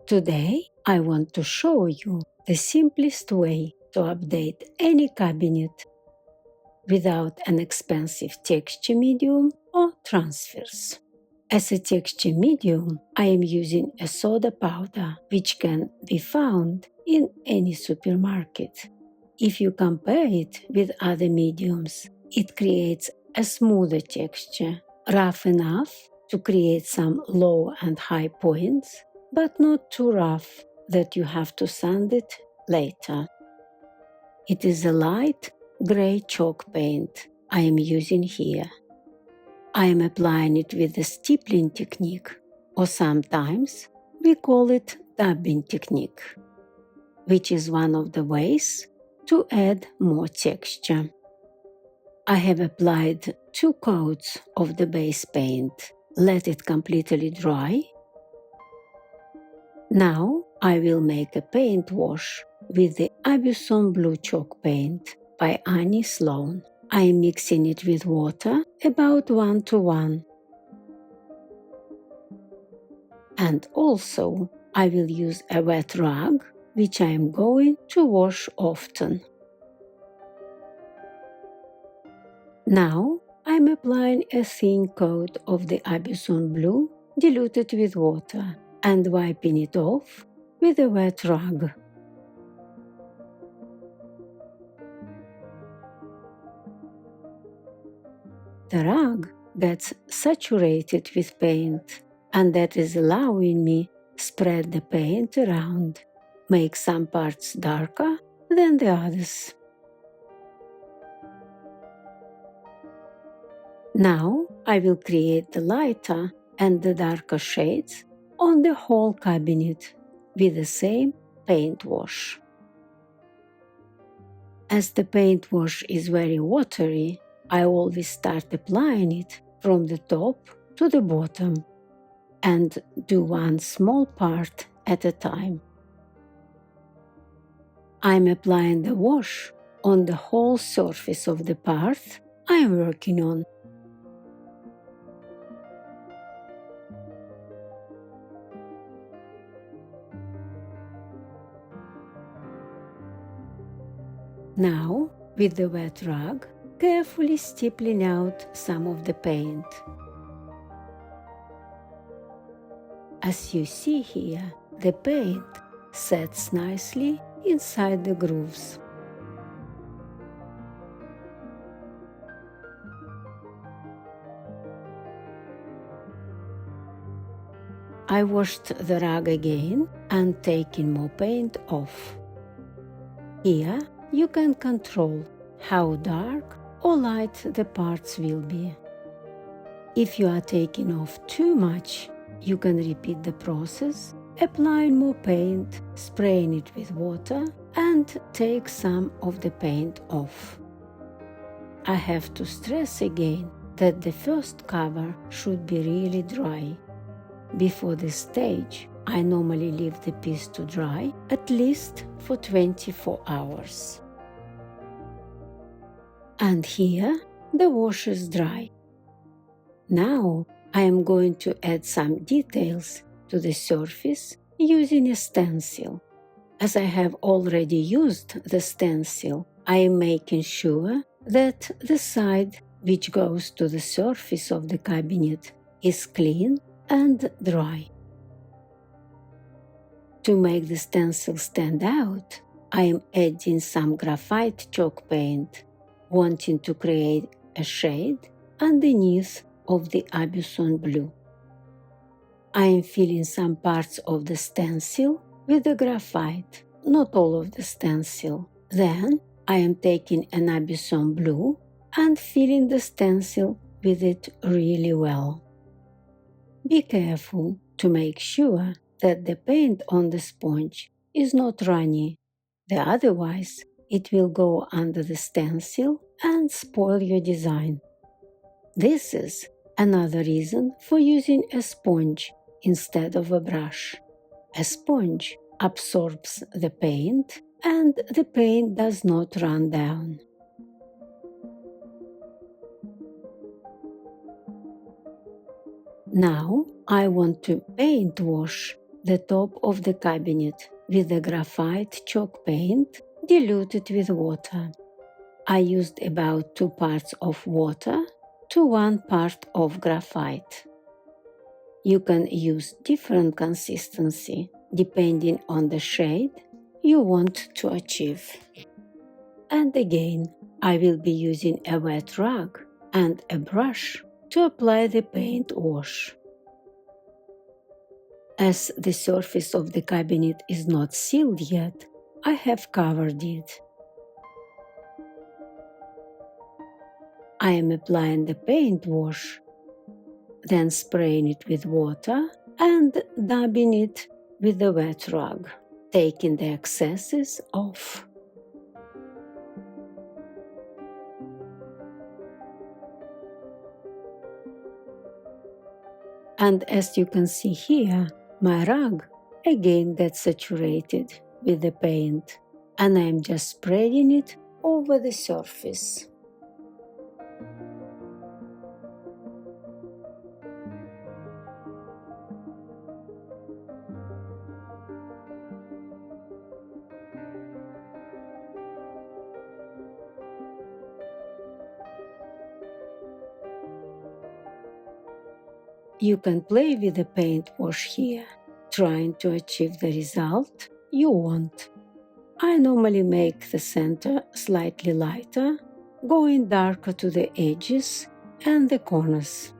Today, I want to show you the simplest way to update any cabinet without an expensive texture medium or transfers. As a texture medium, I am using a soda powder which can be found in any supermarket. If you compare it with other mediums, it creates a smoother texture, rough enough to create some low and high points, but not too rough that you have to sand it later. It is a light gray chalk paint I am using here. I am applying it with the stippling technique, or sometimes we call it dabbing technique, which is one of the ways to add more texture. I have applied 2 coats of the base paint. Let it completely dry. Now I will make a paint wash with the Aubusson Blue Chalk paint by Annie Sloan. I am mixing it with water about 1:1. And also I will use a wet rag, which I am going to wash often. Now I am applying a thin coat of the Aubusson Blue diluted with water and wiping it off with a wet rag. The rag gets saturated with paint, and that is allowing me spread the paint around, make some parts darker than the others. Now I will create the lighter and the darker shades on the whole cabinet with the same paint wash. As the paint wash is very watery, I always start applying it from the top to the bottom and do one small part at a time. I'm applying the wash on the whole surface of the part I'm working on. Now, with the wet rag, carefully stippling out some of the paint. As you see here, the paint sets nicely inside the grooves. I washed the rag again and taken more paint off. Here you can control how dark or light the parts will be. If you are taking off too much, you can repeat the process, applying more paint, spraying it with water, and take some of the paint off. I have to stress again that the first cover should be really dry. Before this stage, I normally leave the piece to dry at least for 24 hours. And here the wash is dry. Now I am going to add some details to the surface using a stencil. As I have already used the stencil, I am making sure that the side which goes to the surface of the cabinet is clean and dry. To make the stencil stand out, I am adding some graphite chalk paint, wanting to create a shade underneath of the Aubusson Blue. I am filling some parts of the stencil with the graphite, not all of the stencil. Then I am taking an Aubusson Blue and filling the stencil with it really well. Be careful to make sure that the paint on the sponge is not runny, otherwise it will go under the stencil and spoil your design. This is another reason for using a sponge instead of a brush. A sponge absorbs the paint and the paint does not run down. Now I want to paint wash the top of the cabinet with the graphite chalk paint diluted with water. I used about 2 parts of water to 1 part of graphite. You can use different consistency depending on the shade you want to achieve. And again, I will be using a wet rag and a brush to apply the paint wash. As the surface of the cabinet is not sealed yet, I have covered it. I am applying the paint wash, then spraying it with water and dabbing it with the wet rag, taking the excesses off. And as you can see here, my rag again gets saturated with the paint, and I am just spreading it over the surface. You can play with the paint wash here, trying to achieve the result you want. I normally make the center slightly lighter, going darker to the edges and the corners.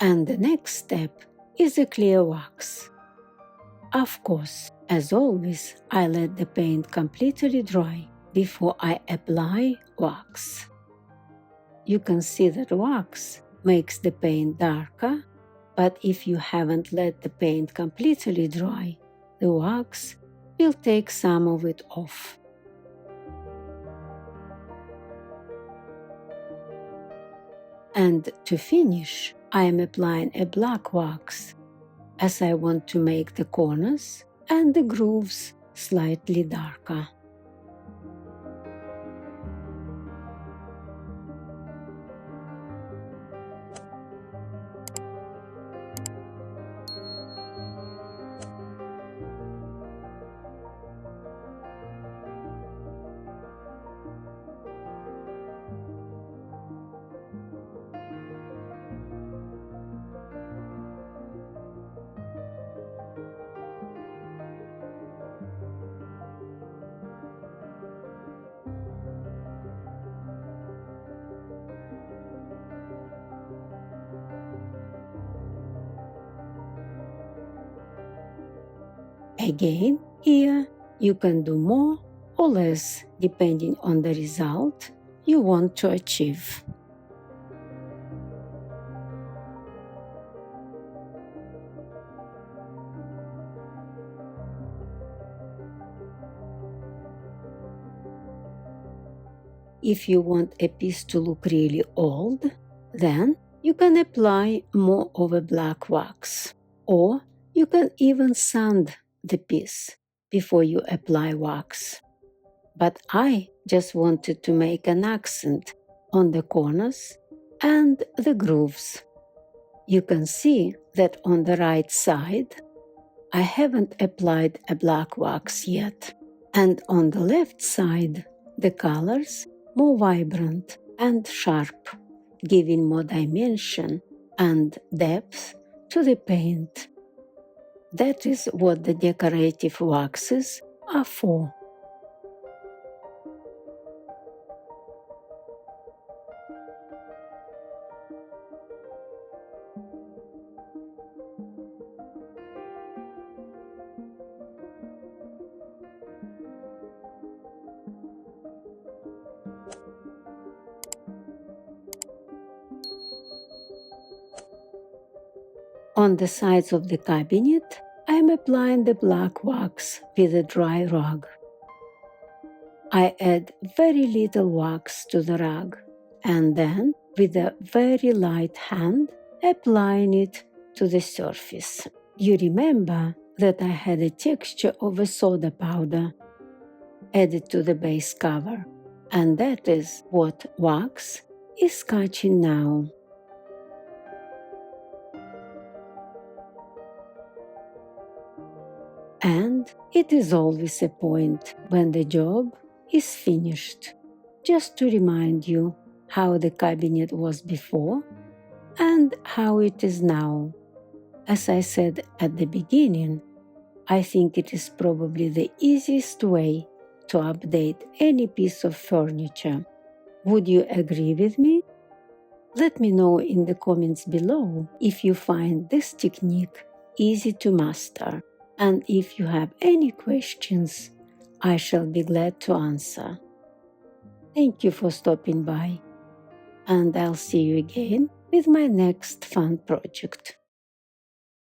And the next step is a clear wax. Of course, as always, I let the paint completely dry before I apply wax. You can see that wax makes the paint darker, but if you haven't let the paint completely dry, the wax will take some of it off. And to finish, I am applying a black wax, as I want to make the corners and the grooves slightly darker. Again, here you can do more or less depending on the result you want to achieve. If you want a piece to look really old, then you can apply more of a black wax, or you can even sand the piece before you apply wax. But I just wanted to make an accent on the corners and the grooves. You can see that on the right side, I haven't applied a black wax yet, and on the left side, the colors more vibrant and sharp, giving more dimension and depth to the paint. That is what the decorative waxes are for. On the sides of the cabinet, I am applying the black wax with a dry rag. I add very little wax to the rag and then, with a very light hand, applying it to the surface. You remember that I had a texture of a soda powder added to the base cover, and that is what wax is catching now. And it is always a point when the job is finished, just to remind you how the cabinet was before and how it is now. As I said at the beginning, I think it is probably the easiest way to update any piece of furniture. Would you agree with me? Let me know in the comments below if you find this technique easy to master. And if you have any questions, I shall be glad to answer. Thank you for stopping by, and I'll see you again with my next fun project.